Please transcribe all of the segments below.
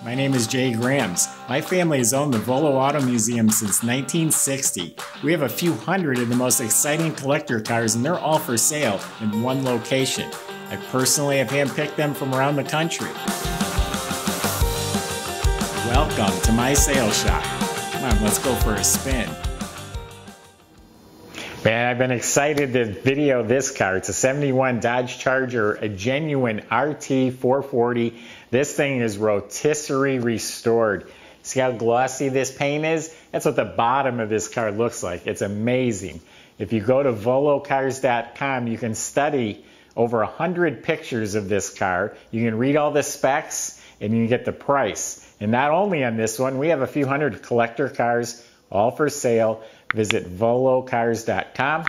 My name is Jay Grams. My family has owned the Volo Auto Museum since 1960. We have a few hundred of the most exciting collector cars, and they're all for sale in one location. I personally have handpicked them from around the country. Welcome to my sales shop. Come on, let's go for a spin. Man, I've been excited to video this car. It's a 71 Dodge Charger, a genuine RT 440. This thing is rotisserie restored. See how glossy this paint is? That's what the bottom of this car looks like. It's amazing. If you go to volocars.com, you can study over 100 pictures of this car. You can read all the specs and you can get the price. And not only on this one, we have a few hundred collector cars all for sale. Visit volocars.com.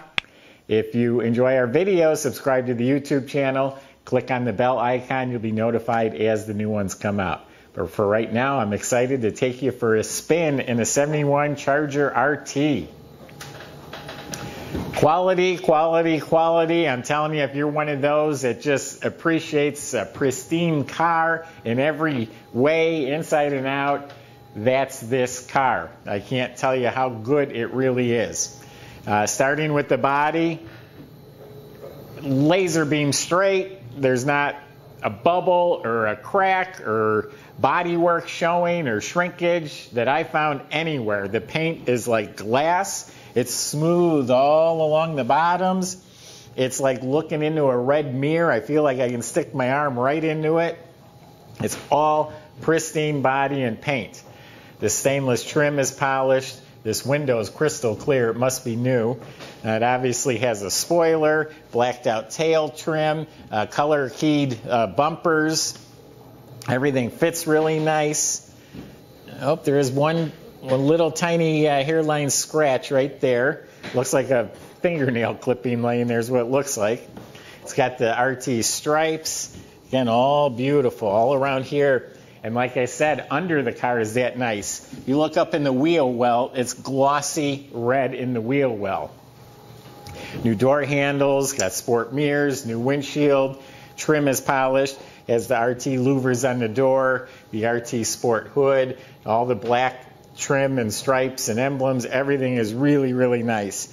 If you enjoy our videos, subscribe to the YouTube channel. Click on the bell icon. You'll be notified as the new ones come out. But for right now, I'm excited to take you for a spin in a 71 Charger RT. Quality, quality, quality. I'm telling you, if you're one of those that just appreciates a pristine car in every way, inside and out, that's this car. I can't tell you how good it really is. Starting with the body, laser beam straight. There's not a bubble or a crack or bodywork showing or shrinkage that I found anywhere. The paint is like glass. It's smooth all along the bottoms. It's like looking into a red mirror. I feel like I can stick my arm right into it. It's all pristine body and paint. The stainless trim is polished. This window is crystal clear. It must be new. It obviously has a spoiler, blacked out tail trim, color keyed bumpers. Everything fits really nice. Oh, there is one little tiny hairline scratch right there. Looks like a fingernail clipping laying there is what it looks like. It's got the RT stripes. Again, all beautiful all around here. And like I said, under the car is that nice. You look up in the wheel well, it's glossy red in the wheel well. New door handles, got sport mirrors, new windshield, trim is polished, has the RT louvers on the door, the RT sport hood, all the black trim and stripes and emblems, everything is really, really nice.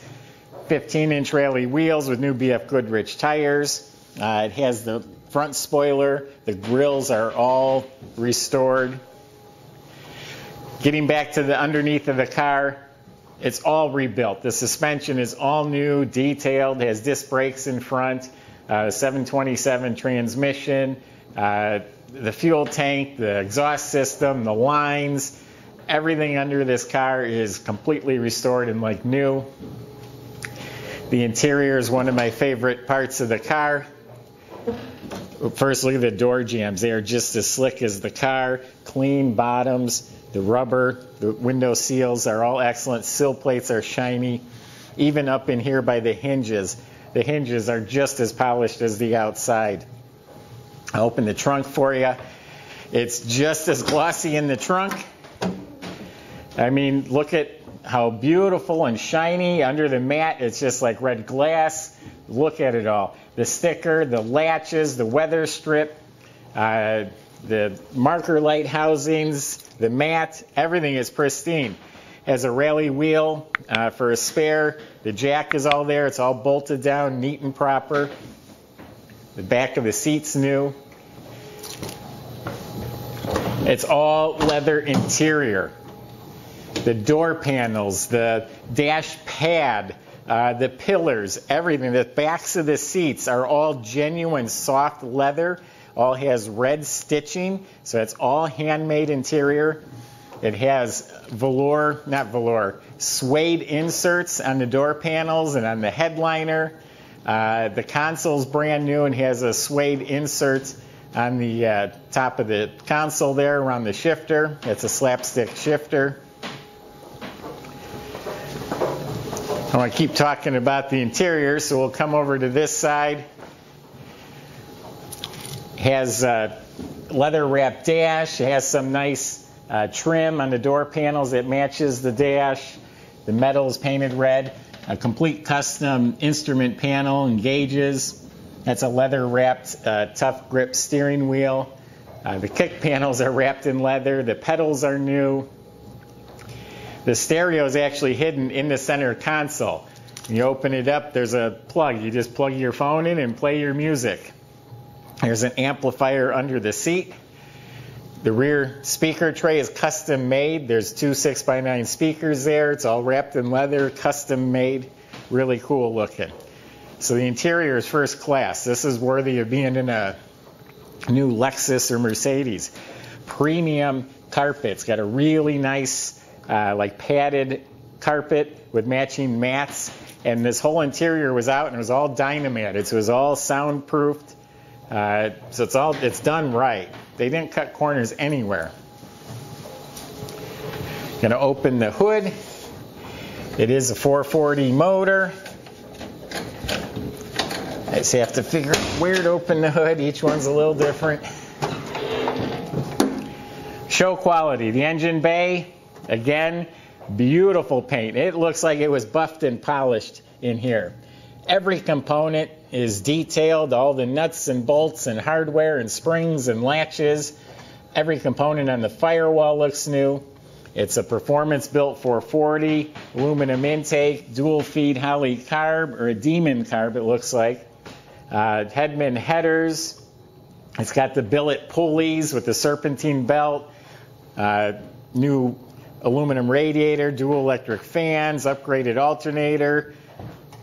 15-inch rally wheels with new BF Goodrich tires. It has the front spoiler. The grills are all restored. Getting back to the underneath of the car, it's all rebuilt. The suspension is all new, detailed, has disc brakes in front, 727 transmission, the fuel tank, the exhaust system, the lines, everything under this car is completely restored and like new. The interior is one of my favorite parts of the car. First, look at the door jambs. They are just as slick as the car. Clean bottoms. The rubber, the window seals are all excellent. Sill plates are shiny. Even up in here by the hinges. The hinges are just as polished as the outside. I'll open the trunk for you. It's just as glossy in the trunk. I mean, look at how beautiful and shiny. Under the mat, it's just like red glass. Look at it all. The sticker, the latches, the weather strip, the marker light housings, the mat, everything is pristine. Has a rally wheel for a spare. The jack is all there. It's all bolted down, neat and proper. The back of the seat's new. It's all leather interior. The door panels, the dash pad, the pillars, everything. The backs of the seats are all genuine soft leather. All has red stitching, so it's all handmade interior. It has suede inserts on the door panels and on the headliner. The console's brand new and has a suede insert on the top of the console there around the shifter. It's a slapstick shifter. I want to keep talking about the interior, so we'll come over to this side. Has a leather wrapped dash. It has some nice trim on the door panels that matches the dash. The metal is painted red. A complete custom instrument panel and gauges. That's a leather wrapped tough grip steering wheel. The kick panels are wrapped in leather. The pedals are new. The stereo is actually hidden in the center console. When you open it up, there's a plug. You just plug your phone in and play your music. There's an amplifier under the seat. The rear speaker tray is custom made. There's two 6x9 speakers there. It's all wrapped in leather, custom made, really cool looking. So the interior is first class. This is worthy of being in a new Lexus or Mercedes. Premium carpet. It's got a really nice like padded carpet with matching mats. And this whole interior was out and it was all dynamatted. So it was all soundproofed. So it's done right. They didn't cut corners anywhere. Going to open the hood. It is a 440 motor. I just have to figure out where to open the hood. Each one's a little different. Show quality. The engine bay, again, beautiful paint. It looks like it was buffed and polished in here. Every component is detailed, all the nuts and bolts and hardware and springs and latches. Every component on the firewall looks new. It's a performance-built 440, aluminum intake, dual feed Holley carb, or a Demon carb it looks like. Headman headers. It's got the billet pulleys with the serpentine belt. New aluminum radiator, dual electric fans, upgraded alternator.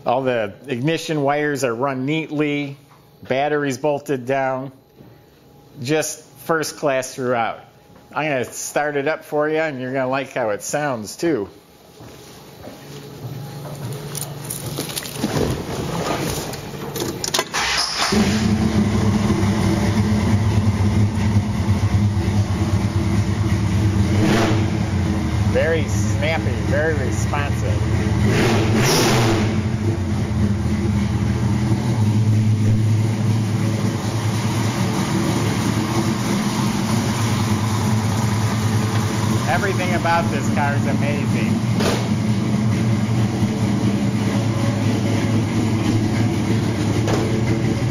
All the ignition wires are run neatly. Batteries bolted down. Just first class throughout. I'm going to start it up for you, and you're going to like how it sounds too. Very snappy, very responsive. Everything about this car is amazing.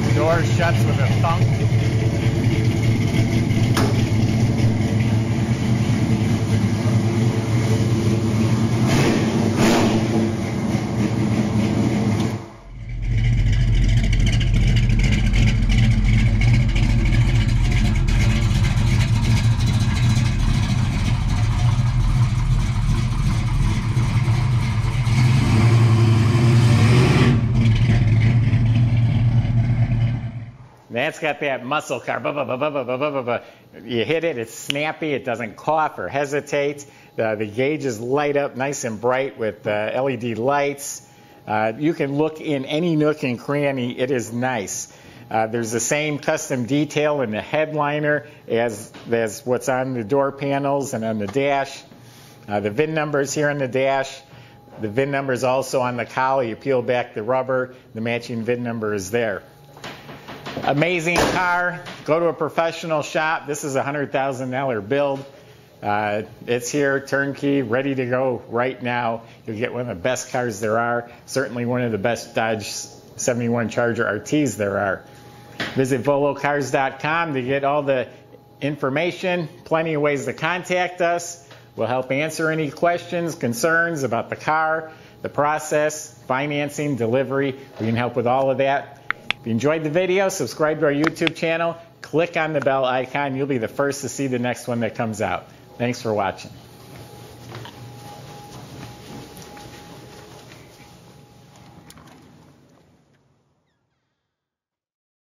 The door shuts with a thunk. That's got that muscle car. You hit it, it's snappy, it doesn't cough or hesitate. The gauges light up nice and bright with LED lights. You can look in any nook and cranny. It is nice. There's the same custom detail in the headliner as what's on the door panels and on the dash. The VIN number's here on the dash. The VIN number is also on the cowl. You peel back the rubber, the matching VIN number is there. Amazing car. Go to a professional shop. This is a $100,000 build. It's here, turnkey, ready to go right now. You'll get one of the best cars there are. Certainly one of the best Dodge 71 Charger RTs there are. Visit volocars.com to get all the information. Plenty of ways to contact us. We'll help answer any questions, concerns about the car, the process, financing, delivery. We can help with all of that. If you enjoyed the video, subscribe to our YouTube channel, click on the bell icon. You'll be the first to see the next one that comes out. Thanks for watching.